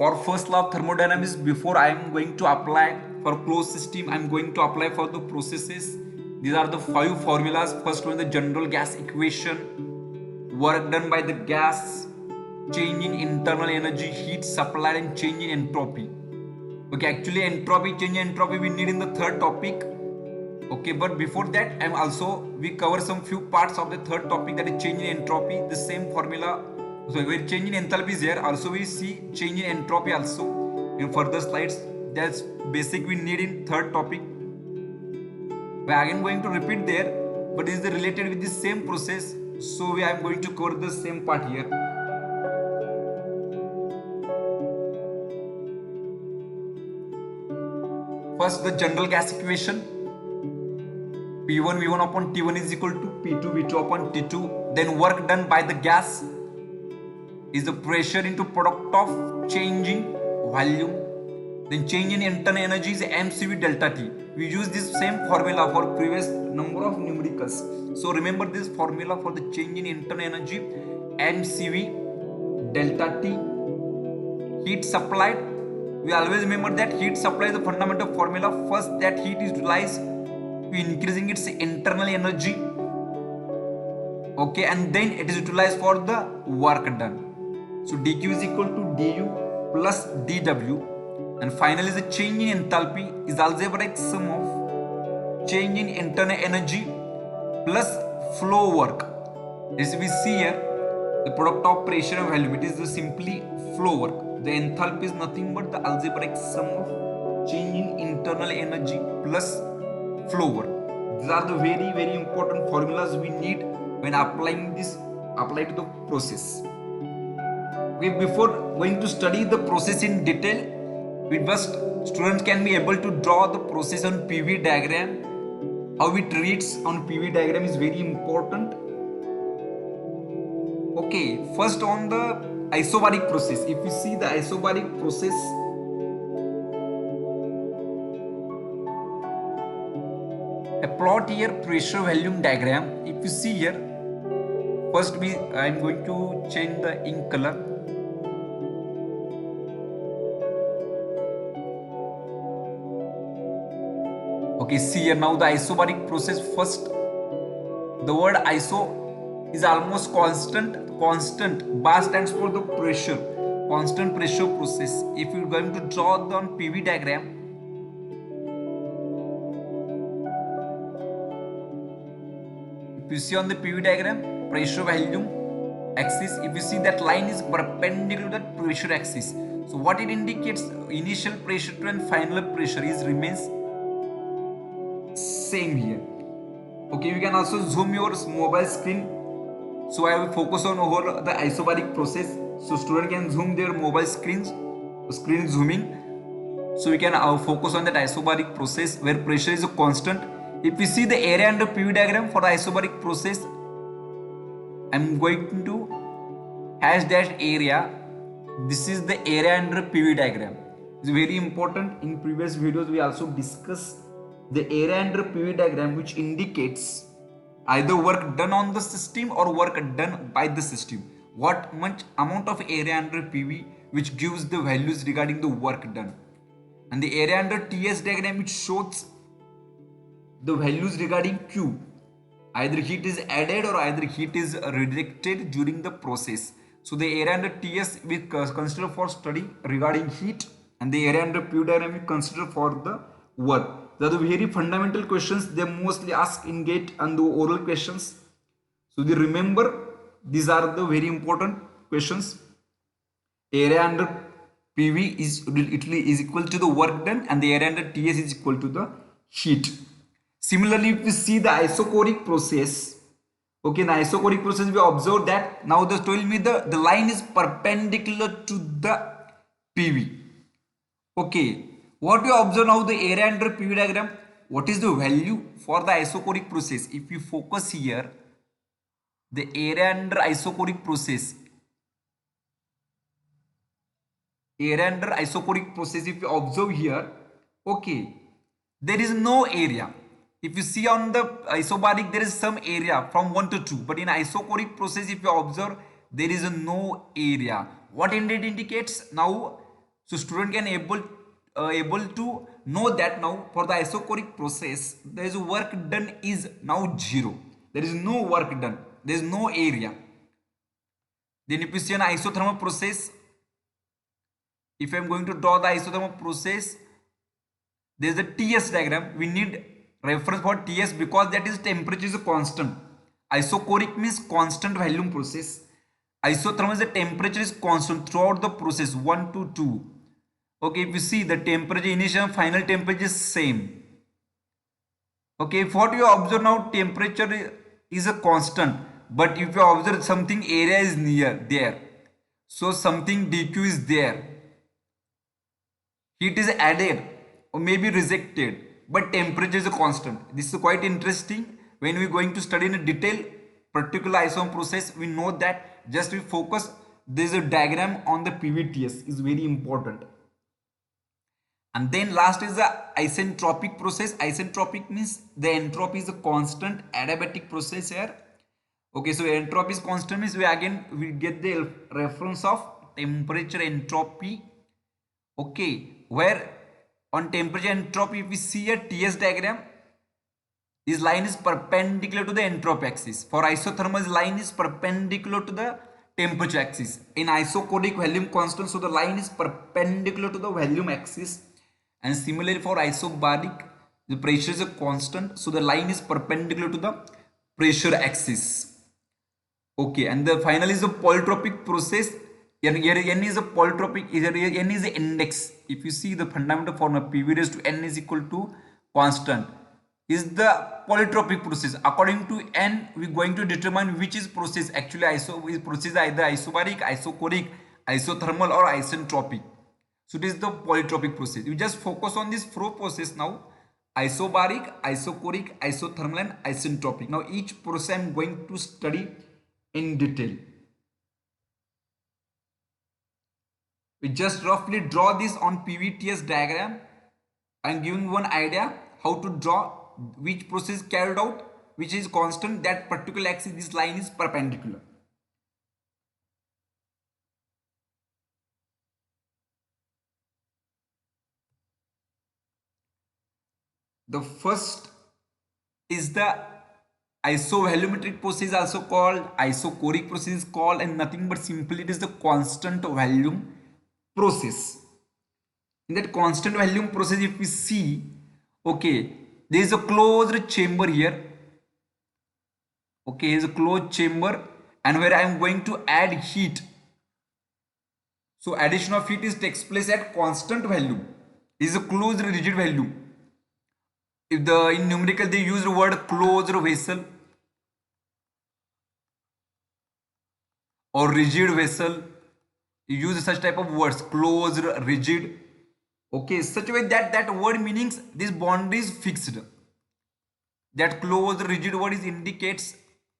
For first law of thermodynamics, before I am going to apply for closed system, I am going to apply for the processes. These are the 5 formulas. First one, the general gas equation, work done by the gas, change in internal energy, heat supplied, and change in entropy. Okay, actually entropy, change in entropy we need in the third topic. Okay, but before that we cover some few parts of the third topic, that is change in entropy. The same formula, so where change in enthalpy is here, also we see change in entropy also in further slides. That's basic we need in third topic. We are again going to repeat there, but it is related with the same process, so we are going to cover the same part here. First, the general gas equation. P1 V1 upon T1 is equal to P2 V2 upon T2. Then work done by the gas is the pressure into product of changing volume. Then change in internal energy is mCv delta T. We use this same formula for previous number of numericals. So remember this formula for the change in internal energy, mCv delta T. Heat supplied, we always remember that heat supply is the fundamental formula. First, that heat is utilized to increasing its internal energy, okay, and then it is utilized for the work done. So dq is equal to du plus dw, and finally the change in enthalpy is algebraic sum of change in internal energy plus flow work. As we see here, the product of pressure and volume, it is the simply flow work. The enthalpy is nothing but the algebraic sum of change in internal energy plus flow work. These are the very important formulas we need when applying to the process. Okay, before going to study the process in detail, students can be able to draw the process on PV diagram. How it reads on PV diagram is very important. Okay, first on the isobaric process. If you see the isobaric process, a plot here pressure volume diagram. If you see here, first I am going to change the ink color. Okay, see here now the isobaric process. First, the word iso is almost constant. Bar stands for the pressure, constant pressure process. If you are going to draw the PV diagram, if you see on the PV diagram, pressure volume axis, if you see that line is perpendicular to that pressure axis. So what it indicates, initial pressure to and final pressure remains same here. Okay, you can also zoom your mobile screen. So I will focus on over the isobaric process. So student can zoom their mobile screen zooming. So we can focus on that isobaric process where pressure is a constant. If we see the area under PV diagram for the isobaric process, I am going to hash dash area. This is the area under PV diagram. It's very important. In previous videos we also discussed the area under PV diagram, which indicates either work done on the system or work done by the system. What much amount of area under PV, which gives the values regarding the work done. And the area under TS diagram, which shows the values regarding Q. Either heat is added or either heat is rejected during the process. So the area under TS we consider for study regarding heat, and the area under PV diagram we consider for the work. They are the very fundamental questions they mostly ask in GATE and the oral questions. So they remember these are the very important questions. Area under PV is equal to the work done, and the area under TS is equal to the heat. Similarly, if we see the isochoric process, okay, in the isochoric process we observe that now they told me the line is perpendicular to the PV. Okay. What you observe now, the area under PV diagram, what is the value for the isochoric process? If you focus here, the area under isochoric process, if you observe here, okay, there is no area. If you see on the isobaric, there is some area from 1 to 2, but in isochoric process, if you observe, there is no area. What it indicates now? So student can able to know that now for the isochoric process there is work done is now zero. There is no work done. There is no area. Then if you see an isothermal process, if I am going to draw the isothermal process, there is a TS diagram. We need reference for TS because that is temperature is a constant. Isochoric means constant volume process. Isothermal is the temperature is constant throughout the process 1 to 2. Okay, if you see the temperature initial and final temperature is same. Okay, if what you observe now temperature is a constant, but if you observe something area is near there, so something dq is there, heat is added or maybe rejected, but temperature is a constant. This is quite interesting. When we are going to study in detail particular isochemical process, we know that just we focus. There is a diagram on the PVTS is very important. And then last is the isentropic process. Isentropic means the entropy is a constant adiabatic process here. Okay, so entropy is constant means we get the reference of temperature entropy. Okay, where on temperature entropy if we see a TS diagram, this line is perpendicular to the entropy axis. For isothermal, this line is perpendicular to the temperature axis. In isochoric volume constant, so the line is perpendicular to the volume axis. And similarly for isobaric, the pressure is a constant, so the line is perpendicular to the pressure axis. Okay, and the final is the polytropic process. Here n is a polytropic, here n is the index. If you see the fundamental formula, PV raised to n is equal to constant, is the polytropic process. According to n, we are going to determine which is process. Actually, process either isobaric, isochoric, isothermal or isentropic. So it is the polytropic process. You just focus on this four process now: isobaric, isochoric, isothermal and isentropic. Now each process I am going to study in detail. We just roughly draw this on PVTS diagram. I am giving one idea how to draw which process carried out, which is constant, that particular axis, this line is perpendicular. The first is the isovolumetric process, also called isochoric process is called, and nothing but simply it is the constant volume process. In that constant volume process, if we see, okay, there is a closed chamber here. Okay, here is a closed chamber, and where I am going to add heat. So addition of heat takes place at constant volume. It is a closed rigid volume. If in numerical they use the word closed vessel or rigid vessel, you use such type of words, closed, rigid. Okay, such a way that word meanings this boundary is fixed. That closed rigid word indicates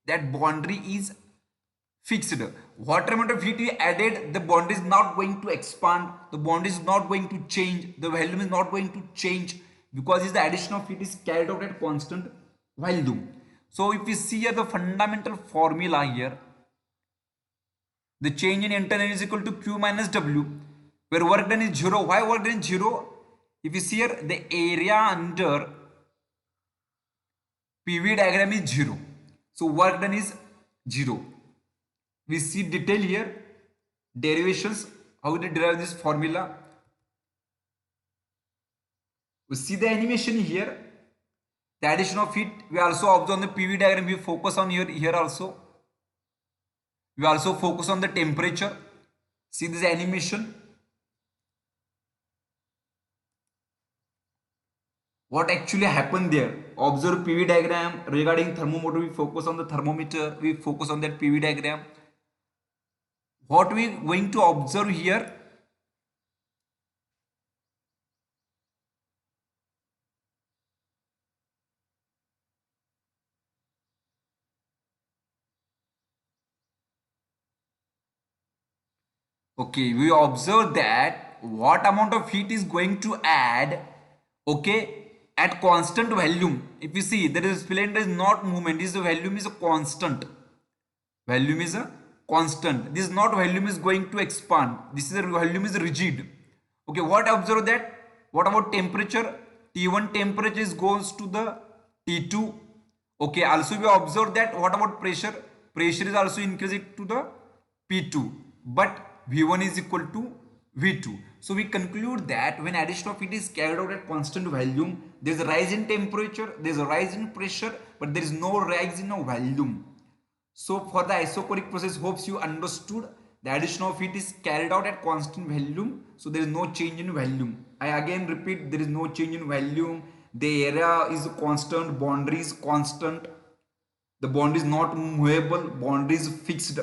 that boundary is fixed. Whatever amount of heat we added, the boundary is not going to expand, the boundary is not going to change, the volume is not going to change, because the addition of heat is carried out at constant volume. So if we see here the fundamental formula here, the change in internal is equal to Q minus W, where work done is 0. Why work done is 0? If you see here, the area under PV diagram is 0. So work done is 0. We see detail here, derivations, how we derive this formula. We see the animation here. The addition of heat, we also observe on the PV diagram, we focus on here also. We also focus on the temperature. See this animation. What actually happened there? Observe PV diagram. Regarding thermometer, we focus on the thermometer. We focus on that PV diagram. What we going to observe here? Okay, we observe that what amount of heat is going to add, okay, at constant volume. If you see, there is cylinder is not movement, this volume is a constant. Volume is a constant. This not volume is going to expand. This is a volume is rigid. Okay, what observe that? What about temperature? T1 temperature is goes to the T2. Okay, also we observe that. What about pressure? Pressure is also increasing to the P2, but V1 is equal to V2. So we conclude that when addition of heat is carried out at constant volume, there is a rise in temperature, there is a rise in pressure, but there is no rise in a volume. So for the isochoric process, hopes you understood the addition of heat is carried out at constant volume. So there is no change in volume. I again repeat, there is no change in volume. The area is constant, boundary is constant. The boundary is not movable, boundary is fixed.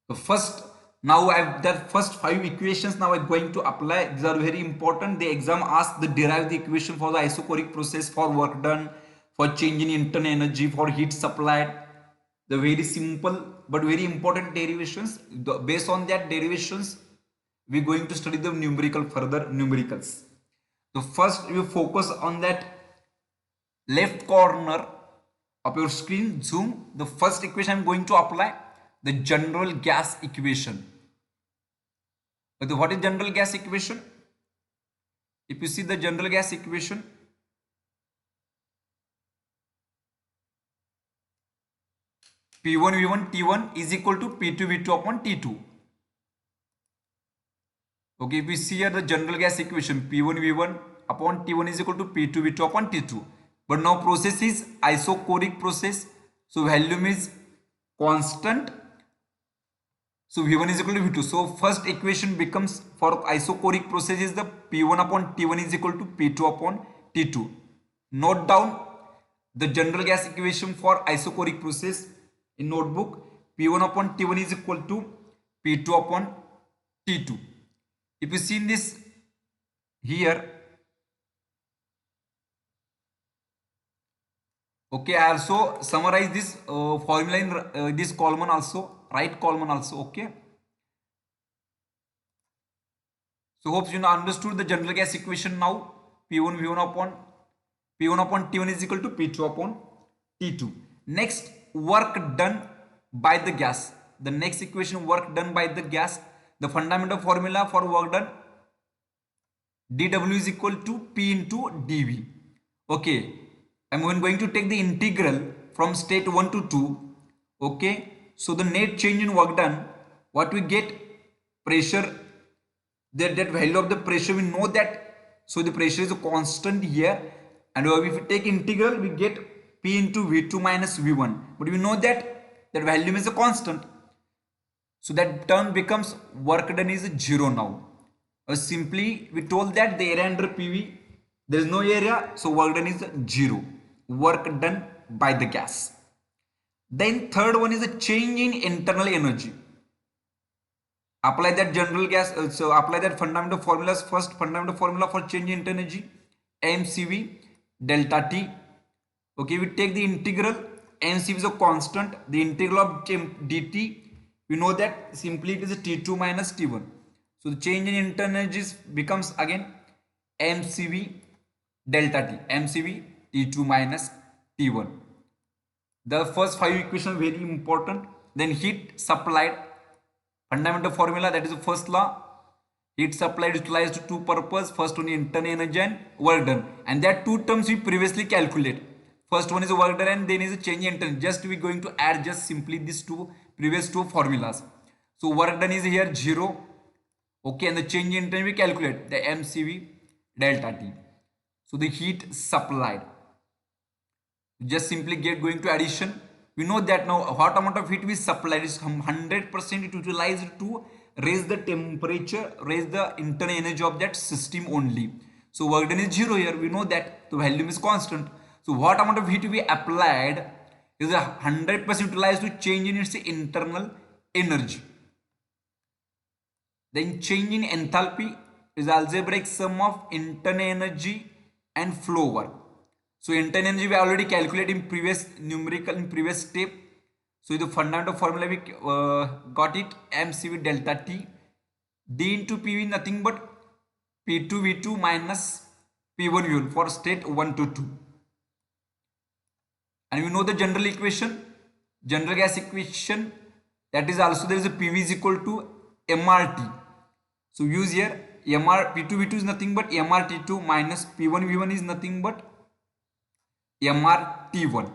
So first, now I've the first 5 equations now I'm going to apply. These are very important. The exam asks the derive the equation for the isochoric process, for work done, for change in internal energy, for heat supplied. The very simple but very important derivations. Based on that derivations, we're going to study the numerical further numericals. So first we focus on that left corner of your screen. Zoom. The first equation I'm going to apply, the general gas equation. But what is general gas equation? If you see the general gas equation, P1 V1 T1 is equal to P2 V2 upon T2. Okay, if we see here the general gas equation, P1 V1 upon T1 is equal to P2 V2 upon T2. But now process is isochoric process. So volume is constant. So V1 is equal to V2. So first equation becomes for isochoric process is the P1 upon T1 is equal to P2 upon T2. Note down the general gas equation for isochoric process in notebook. P1 upon T1 is equal to P2 upon T2. If you see in this here, okay, I also summarize this formula in this column also, right column also. Okay. So hope you understood the general gas equation now. P1 upon T1 is equal to P2 upon T2. Next, work done by the gas. The next equation, work done by the gas. The fundamental formula for work done, dW is equal to P into dV. Okay, I'm going to take the integral from state 1 to 2. Okay, so the net change in work done, what we get, pressure, that value of the pressure we know that. So the pressure is a constant here, and if we take integral we get P into V2 minus V1, but we know that volume is a constant. So that term becomes work done is 0 now. Simply we told that the area under PV, there is no area, so work done is 0. Work done by the gas. Then third one is a change in internal energy. Apply that general gas, so apply that fundamental formulas. First fundamental formula for change in internal energy, mCV delta T. Okay, we take the integral, mCV is a constant, the integral of dt, we know that simply it is a T2 minus T1. So the change in internal energies becomes again mCV delta T, mCV T2 minus T1. The first 5 equations very important. Then heat supplied, fundamental formula, that is the first law. Heat supplied utilized to two purpose. First one internal energy and work done, and that two terms we previously calculate. First one is work done and then is a change in internal. Just we going to add just simply these two previous two formulas. So work done is here 0. Okay, and the change in internal we calculate the mCV delta T. So the heat supplied, just simply get going to addition. We know that now what amount of heat we supplied is 100% utilized to raise the temperature, raise the internal energy of that system only. So work done is 0 here. We know that the volume is constant. So what amount of heat we applied is 100% utilized to change in its internal energy. Then change in enthalpy is algebraic sum of internal energy and flow work. So internal energy we already calculated in previous numerical, in previous step. So the fundamental formula we got it, mCV delta T, D into PV nothing but P2 V2 minus P1 V1 for state 1 to 2. And we know the general equation, general gas equation, that is also there is a PV is equal to MRT. So use here mr p2 v2 is nothing but mr t2 minus p1 v1 is nothing but mr t1.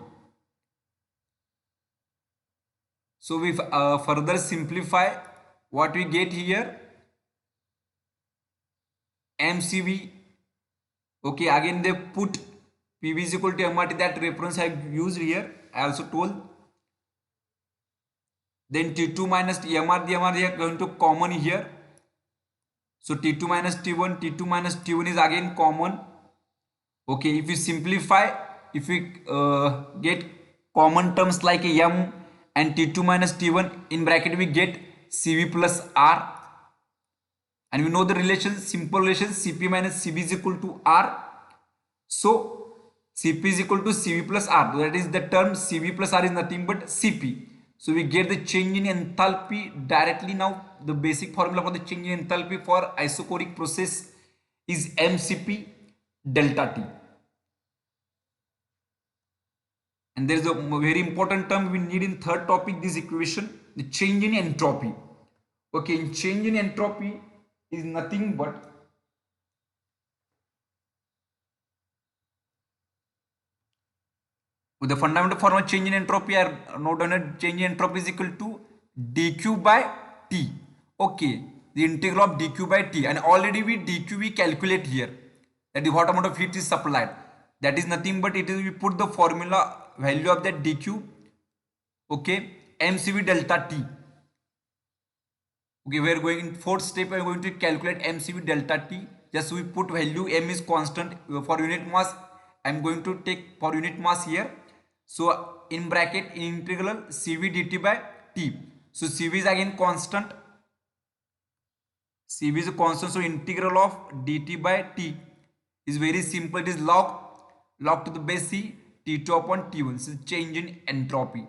So we further simplify what we get here mcv. Okay, again they put pv is equal to mrt, that reference I have used here, I also told. Then t2 minus mr, the mr they are going to common here. So t2 minus t1, t2 minus t1 is again common. Okay, if you simplify, if we get common terms like m and t2 minus t1, in bracket we get cv plus r. And we know the relation, simple relation, cp minus cv is equal to r. So cp is equal to cv plus r. That is the term cv plus r is nothing but cp. So we get the change in enthalpy directly now. The basic formula for the change in enthalpy for isochoric process is mcp delta T. And there is a very important term we need in third topic, this equation, the change in entropy. Okay, in change in entropy is nothing but with the fundamental formula change in entropy are note down, change in entropy is equal to dq by T. Okay, the integral of dq by T, and already we dq we calculate here, that is what amount of heat is supplied. That is nothing but it is, we put the formula value of that dq, okay, mcv delta T. Okay, we are going in fourth step, we are going to calculate mcv delta T. Just we put value, m is constant for unit mass. I am going to take for unit mass here. So in bracket in integral cv dt by T. So cv is again constant. cv is a constant, so integral of dt by T is very simple. It is log to the base c T2 upon T1. This is change in entropy.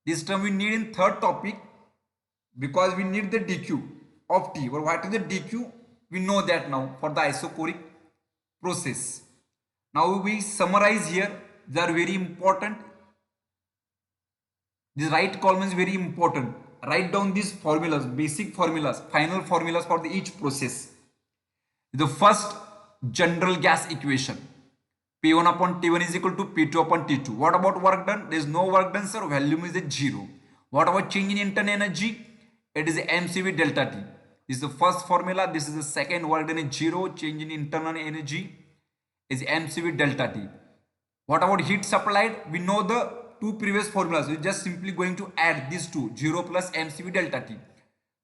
This term we need in third topic because we need the dq of T. But what is the dq? We know that now for the isochoric process. Now we summarize here. They are very important. This right column is very important. Write down these formulas, basic formulas, final formulas for each process. The first, general gas equation. P1 upon T1 is equal to P2 upon T2. What about work done? There is no work done, sir. Volume is at 0. What about change in internal energy? It is mcv delta T. This is the first formula. This is the second, work done is 0. Change in internal energy is mcv delta T. What about heat supplied? We know the two previous formulas. We're just simply going to add these two, 0 plus mcv delta T.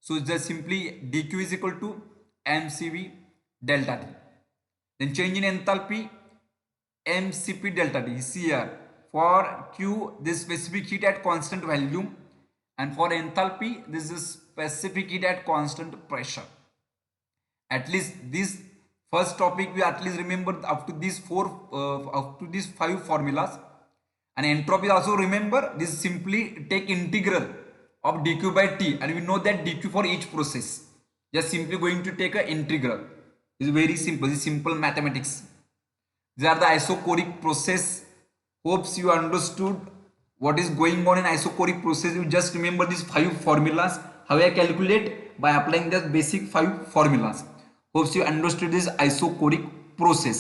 So just simply dq is equal to mcv delta T. Then change in enthalpy, mcp delta T is here. For Q, this specific heat at constant volume, and for enthalpy, this is specific heat at constant pressure. At least this first topic we at least remember up to these up to these 5 formulas. And entropy also remember, this simply take integral of dq by T, and we know that dq for each process. Just simply going to take an integral. It's very simple. It's simple mathematics. These are the isochoric process. Hopes you understood what is going on in isochoric process. You just remember these 5 formulas. How I calculate? By applying the basic 5 formulas. Hopes you understood this isochoric process.